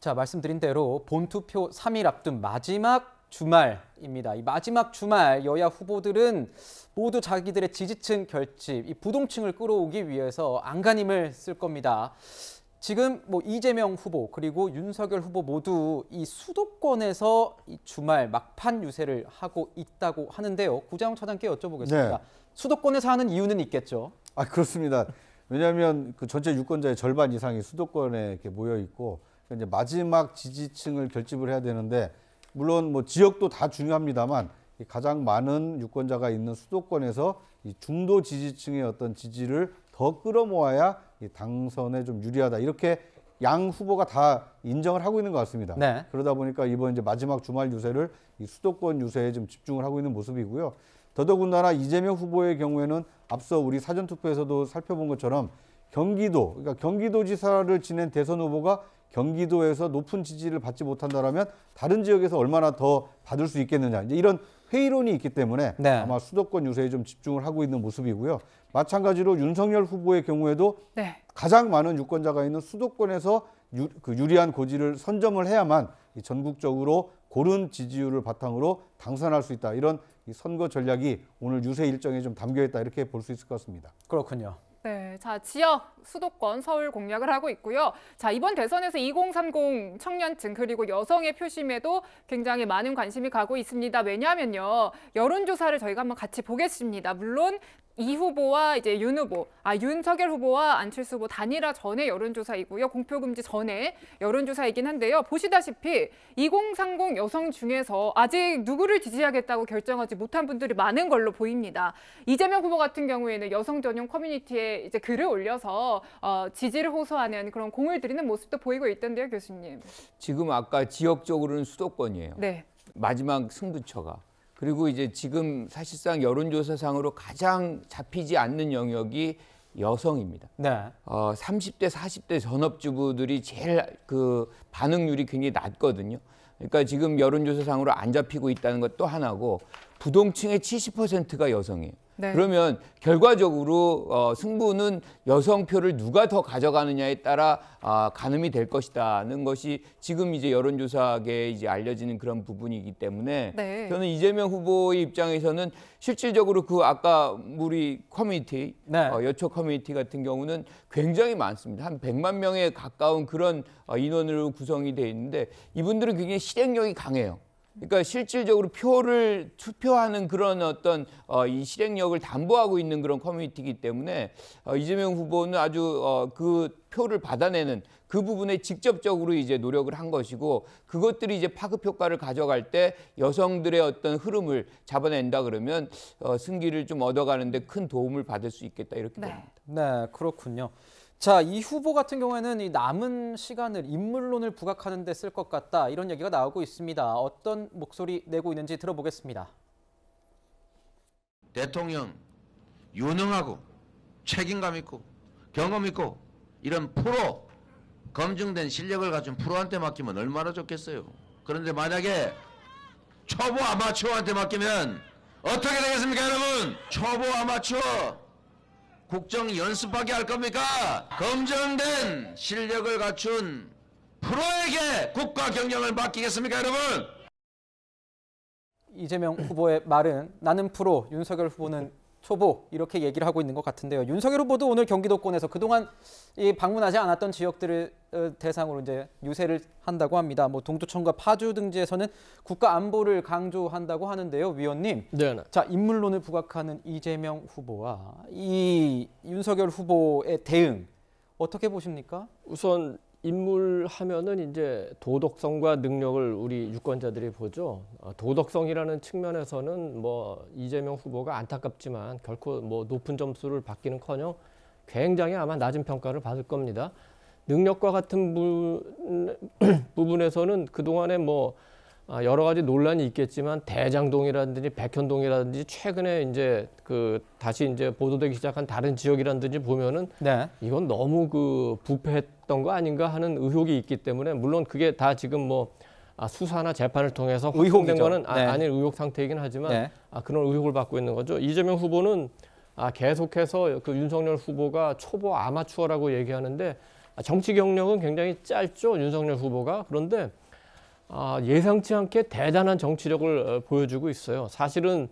자, 말씀드린 대로 본투표 3일 앞둔 마지막 주말입니다. 이 마지막 주말 여야 후보들은 모두 자기들의 지지층 결집, 이 부동층을 끌어오기 위해서 안간힘을 쓸 겁니다. 지금 이재명 후보 그리고 윤석열 후보 모두 이 수도권에서 이 주말 막판 유세를 하고 있다고 하는데요. 구자영 차장께 여쭤보겠습니다. 네. 수도권에서 하는 이유는 있겠죠? 그렇습니다. 왜냐하면 그 전체 유권자의 절반 이상이 수도권에 이렇게 모여 있고 이제 마지막 지지층을 결집을 해야 되는데 물론 지역도 다 중요합니다만 가장 많은 유권자가 있는 수도권에서 이 중도 지지층의 어떤 지지를 더 끌어모아야 이 당선에 좀 유리하다 이렇게 양 후보가 다 인정을 하고 있는 것 같습니다. 네. 그러다 보니까 이번 이제 마지막 주말 유세를 이 수도권 유세에 좀 집중을 하고 있는 모습이고요. 더더군다나 이재명 후보의 경우에는 앞서 우리 사전투표에서도 살펴본 것처럼 그러니까 경기도지사를 지낸 대선 후보가 경기도에서 높은 지지를 받지 못한다면 다른 지역에서 얼마나 더 받을 수 있겠느냐. 이제 이런 회의론이 있기 때문에 네. 아마 수도권 유세에 좀 집중을 하고 있는 모습이고요. 마찬가지로 윤석열 후보의 경우에도 네. 가장 많은 유권자가 있는 수도권에서 유리한 고지를 선점을 해야만 전국적으로 고른 지지율을 바탕으로 당선할 수 있다. 이런 선거 전략이 오늘 유세 일정에 좀 담겨 있다. 이렇게 볼 수 있을 것 같습니다. 그렇군요. 네, 자, 지역, 수도권, 서울 공략을 하고 있고요. 자, 이번 대선에서 2030 청년층 그리고 여성의 표심에도 굉장히 많은 관심이 가고 있습니다. 왜냐하면요, 여론조사를 저희가 한번 같이 보겠습니다. 물론 이 후보와 이제 윤석열 후보와 안철수 후보 단일화 전의 여론조사이고요. 공표금지 전에 여론조사이긴 한데요. 보시다시피 2030 여성 중에서 아직 누구를 지지하겠다고 결정하지 못한 분들이 많은 걸로 보입니다. 이재명 후보 같은 경우에는 여성 전용 커뮤니티에 이제 글을 올려서 지지를 호소하는 그런 공을 들이는 모습도 보이고 있던데요, 교수님. 지금 아까 지역적으로는 수도권이에요. 네. 마지막 승부처가. 그리고 이제 지금 사실상 여론조사상으로 가장 잡히지 않는 영역이 여성입니다. 네. 30대, 40대 전업주부들이 제일 그 반응률이 굉장히 낮거든요. 그러니까 지금 여론조사상으로 안 잡히고 있다는 것도 하나고 부동층의 70%가 여성이에요. 네. 그러면 결과적으로 승부는 여성표를 누가 더 가져가느냐에 따라 가늠이 될 것이다는 것이 지금 이제 여론조사계에 이제 알려지는 그런 부분이기 때문에 네. 저는 이재명 후보의 입장에서는 실질적으로 그 아까 우리 커뮤니티 네. 여초 커뮤니티 같은 경우는 굉장히 많습니다. 한 100만 명에 가까운 그런 인원으로 구성이 되어 있는데 이분들은 굉장히 실행력이 강해요. 그러니까 실질적으로 표를 투표하는 그런 어떤 이 실행력을 담보하고 있는 그런 커뮤니티이기 때문에 이재명 후보는 아주 그 표를 받아내는 그 부분에 직접적으로 이제 노력을 한 것이고 그것들이 이제 파급 효과를 가져갈 때 여성들의 어떤 흐름을 잡아낸다 그러면 승기를 좀 얻어가는데 큰 도움을 받을 수 있겠다 이렇게 봅니다. 네, 그렇군요. 자, 이 후보 같은 경우에는 이 남은 시간을 인물론을 부각하는 데 쓸 것 같다 이런 얘기가 나오고 있습니다. 어떤 목소리 내고 있는지 들어보겠습니다. 대통령 유능하고 책임감 있고 경험 있고 이런 프로 검증된 실력을 가진 프로한테 맡기면 얼마나 좋겠어요. 그런데 만약에 초보 아마추어한테 맡기면 어떻게 되겠습니까, 여러분? 초보 아마추어 국정 연습하게 할 겁니까? 검증된 실력을 갖춘 프로에게 국가 경영을 맡기겠습니까, 여러분? 이재명 후보의 말은 나는 프로, 윤석열 후보는 초보 이렇게 얘기를 하고 있는 것 같은데요. 윤석열 후보도 오늘 경기도권에서 그동안 방문하지 않았던 지역들을 대상으로 이제 유세를 한다고 합니다. 동두천과 파주 등지에서는 국가 안보를 강조한다고 하는데요, 위원님. 네. 자, 인물론을 부각하는 이재명 후보와 이 윤석열 후보의 대응 어떻게 보십니까? 우선 인물 하면은 이제 도덕성과 능력을 우리 유권자들이 보죠. 도덕성이라는 측면에서는 이재명 후보가 안타깝지만 결코 높은 점수를 받기는커녕 굉장히 아마 낮은 평가를 받을 겁니다. 능력과 같은 부분에서는 그동안에 여러 가지 논란이 있겠지만 대장동이라든지 백현동이라든지 최근에 이제 다시 이제 보도되기 시작한 다른 지역이라든지 보면은 네. 이건 너무 부패했던 거 아닌가 하는 의혹이 있기 때문에 물론 그게 다 지금 수사나 재판을 통해서 확정된 거는 네. 아닌 의혹 상태이긴 하지만 네. 그런 의혹을 받고 있는 거죠. 이재명 후보는 계속해서 그 윤석열 후보가 초보 아마추어라고 얘기하는데 정치 경력은 굉장히 짧죠, 윤석열 후보가. 그런데 예상치 않게 대단한 정치력을 보여주고 있어요. 사실은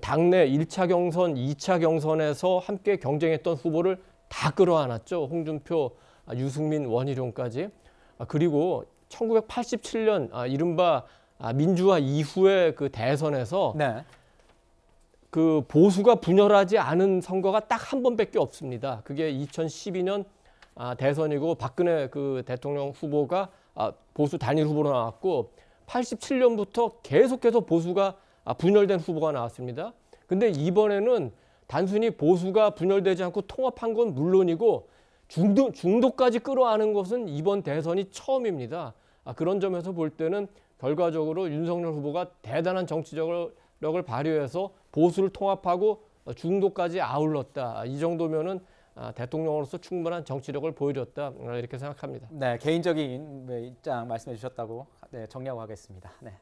당내 1차 경선, 2차 경선에서 함께 경쟁했던 후보를 다 끌어안았죠. 홍준표, 유승민, 원희룡까지. 그리고 1987년 이른바 민주화 이후의 그 대선에서 네. 그 보수가 분열하지 않은 선거가 딱 한 번밖에 없습니다. 그게 2012년 대선이고 박근혜 그 대통령 후보가 보수 단일 후보로 나왔고 87년부터 계속해서 보수가 분열된 후보가 나왔습니다. 근데 이번에는 단순히 보수가 분열되지 않고 통합한 건 물론이고 중도까지 끌어안은 것은 이번 대선이 처음입니다. 그런 점에서 볼 때는 결과적으로 윤석열 후보가 대단한 정치력을 발휘해서 보수를 통합하고 중도까지 아울렀다. 이 정도면은 대통령으로서 충분한 정치력을 보여줬다. 이렇게 생각합니다. 네, 개인적인 입장 말씀해 주셨다고 정리하고 하겠습니다. 네.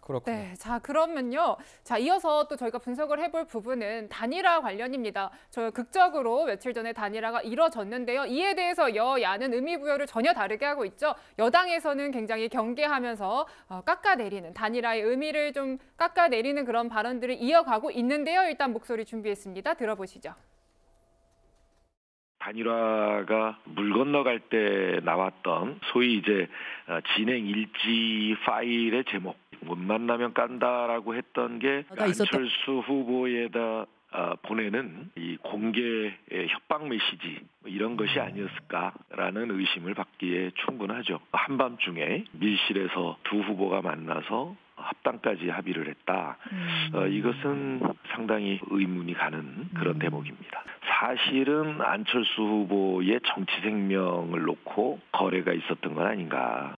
그렇군요. 네, 자 그러면요. 자 이어서 또 저희가 분석을 해볼 부분은 단일화 관련입니다. 저 극적으로 며칠 전에 단일화가 이뤄졌는데요. 이에 대해서 여야는 의미 부여를 전혀 다르게 하고 있죠. 여당에서는 굉장히 경계하면서 깎아내리는 단일화의 의미를 좀 깎아내리는 그런 발언들을 이어가고 있는데요. 일단 목소리 준비했습니다. 들어보시죠. 단일화가 물 건너갈 때 나왔던 소위 이제 진행 일지 파일의 제목 못 만나면 깐다라고 했던 게 안철수 후보에다 보내는 이 공개 협박 메시지 이런 것이 아니었을까라는 의심을 받기에 충분하죠. 한밤중에 밀실에서 두 후보가 만나서 합당까지 합의를 했다. 이것은 상당히 의문이 가는 그런 대목입니다. 사실은 안철수 후보의 정치 생명을 놓고 거래가 있었던 건 아닌가.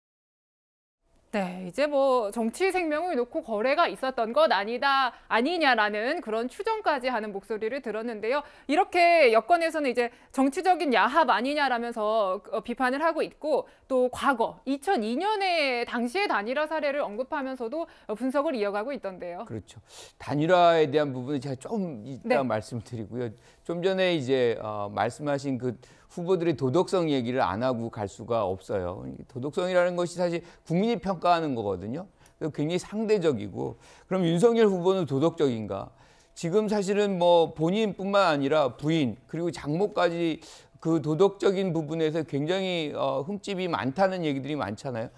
네, 이제 뭐 정치 생명을 놓고 거래가 있었던 것 아니냐라는 그런 추정까지 하는 목소리를 들었는데요. 이렇게 여권에서는 이제 정치적인 야합 아니냐라면서 비판을 하고 있고 또 과거 2002년에 당시의 단일화 사례를 언급하면서도 분석을 이어가고 있던데요. 그렇죠. 단일화에 대한 부분은 제가 좀 이따 말씀드리고요. 좀 전에 이제 말씀하신 그 후보들의 도덕성 얘기를 안 하고 갈 수가 없어요. 도덕성이라는 것이 사실 국민이 평가하는 거거든요. 굉장히 상대적이고 그럼 윤석열 후보는 도덕적인가? 지금 사실은 뭐 본인뿐만 아니라 부인 그리고 장모까지 그 도덕적인 부분에서 굉장히 흠집이 많다는 얘기들이 많잖아요.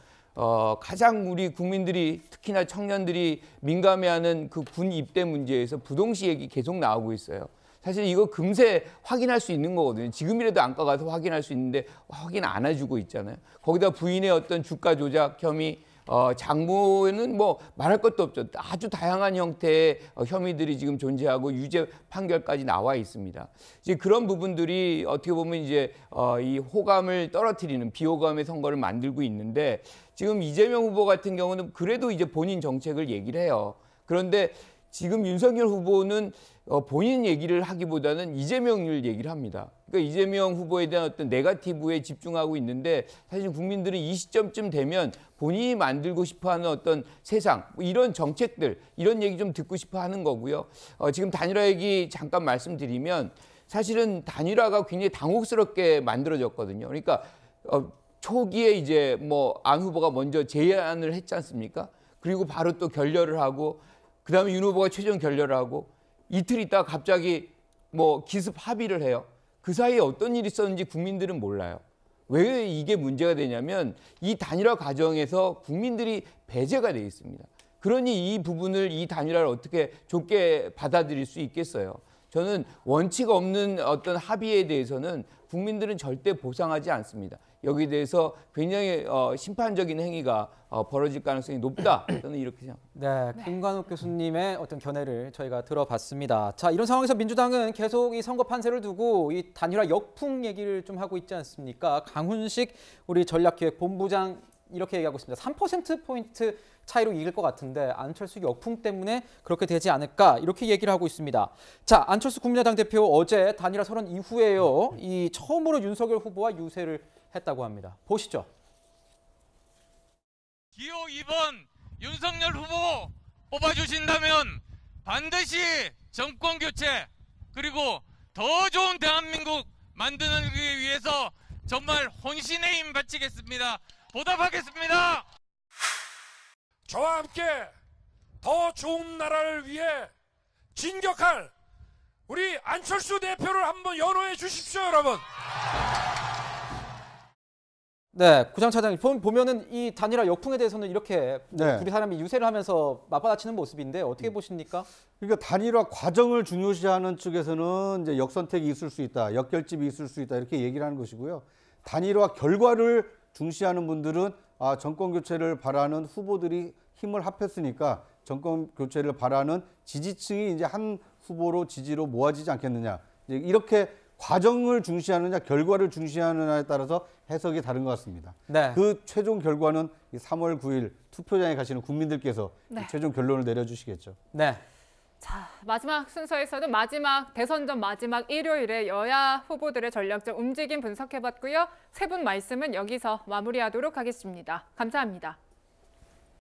가장 우리 국민들이 특히나 청년들이 민감해하는 그 군 입대 문제에서 부동시 얘기 계속 나오고 있어요. 사실 이거 금세 확인할 수 있는 거거든요. 지금이라도 안과 가서 확인할 수 있는데 확인 안 해주고 있잖아요. 거기다 부인의 어떤 주가 조작 혐의, 장모는 뭐 말할 것도 없죠. 아주 다양한 형태의 혐의들이 지금 존재하고 유죄 판결까지 나와 있습니다. 이제 그런 부분들이 어떻게 보면 이제 이 호감을 떨어뜨리는 비호감의 선거를 만들고 있는데 지금 이재명 후보 같은 경우는 그래도 이제 본인 정책을 얘기를 해요. 그런데 지금 윤석열 후보는 본인 얘기를 하기보다는 이재명을 얘기를 합니다. 그러니까 이재명 후보에 대한 어떤 네거티브에 집중하고 있는데 사실 국민들은 이 시점쯤 되면 본인이 만들고 싶어하는 어떤 세상, 이런 정책들, 이런 얘기 좀 듣고 싶어 하는 거고요. 지금 단일화 얘기 잠깐 말씀드리면 사실은 단일화가 굉장히 당혹스럽게 만들어졌거든요. 그러니까 초기에 이제 뭐 안 후보가 먼저 제안을 했지 않습니까? 그리고 바로 또 결렬을 하고 그다음에 윤 후보가 최종 결렬을 하고 이틀 있다가 갑자기 뭐 기습 합의를 해요. 그 사이에 어떤 일이 있었는지 국민들은 몰라요. 왜 이게 문제가 되냐면 이 단일화 과정에서 국민들이 배제가 돼 있습니다. 그러니 이 부분을 이 단일화를 어떻게 좋게 받아들일 수 있겠어요. 저는 원칙 없는 어떤 합의에 대해서는 국민들은 절대 보상하지 않습니다. 여기에 대해서 굉장히 심판적인 행위가 벌어질 가능성이 높다. 저는 이렇게 생각합니다. 네, 김관욱 교수님의 어떤 견해를 저희가 들어봤습니다. 자, 이런 상황에서 민주당은 계속 이 선거 판세를 두고 이 단일화 역풍 얘기를 좀 하고 있지 않습니까? 강훈식 우리 전략기획본부장 이렇게 얘기하고 있습니다. 3%포인트 차이로 이길 것 같은데 안철수 역풍 때문에 그렇게 되지 않을까 이렇게 얘기를 하고 있습니다. 자, 안철수 국민의당 대표 어제 단일화 선언 이후에요. 이 처음으로 윤석열 후보와 유세를 했다고 합니다. 보시죠. 기호 2번 윤석열 후보 뽑아주신다면 반드시 정권 교체 그리고 더 좋은 대한민국 만드는 위해서 정말 혼신의 힘 바치겠습니다. 보답하겠습니다. 저와 함께 더 좋은 나라를 위해 진격할 우리 안철수 대표를 한번 연호해 주십시오, 여러분. 네, 구장 차장님 보면은 이 단일화 역풍에 대해서는 이렇게 네. 둘이 사람이 유세를 하면서 맞받아치는 모습인데 어떻게 보십니까? 그러니까 단일화 과정을 중요시하는 측에서는 이제 역선택이 있을 수 있다, 역결집이 있을 수 있다 이렇게 얘기를 하는 것이고요. 단일화 결과를 중시하는 분들은 정권 교체를 바라는 후보들이 힘을 합했으니까 정권 교체를 바라는 지지층이 이제 한 후보로 지지로 모아지지 않겠느냐. 이렇게 과정을 중시하느냐 결과를 중시하느냐에 따라서 해석이 다른 것 같습니다. 네. 그 최종 결과는 3월 9일 투표장에 가시는 국민들께서 네. 최종 결론을 내려주시겠죠. 네. 자, 마지막 순서에서는 대선전 마지막 일요일에 여야 후보들의 전략적 움직임 분석해봤고요. 세 분 말씀은 여기서 마무리하도록 하겠습니다. 감사합니다.